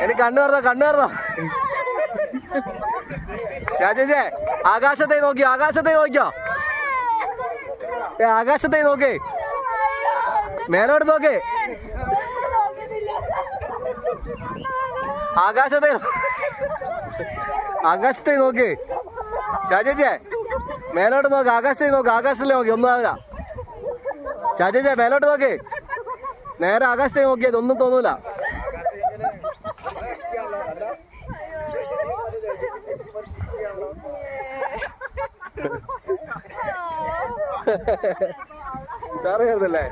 എനിക്ക് കണ്ണു പറഞ്ഞോ ചേച്ചേ ആകാശത്തെ നോക്കിയോ ആകാശത്തെ നോക്കേ മേലോട്ട് നോക്കേ ആകാശത്തെ നോക്കേ ചേച്ചേ മേലോട്ട് നോക്ക് ആകാശത്തിലെ നോക്കി ഒന്നും ആവില്ല ചേച്ചേ മേലോട്ട് നോക്കേ നേരെ ആകാശത്തെ നോക്കിയത് ഒന്നും തോന്നൂല സാറ് കരുതല്ലേ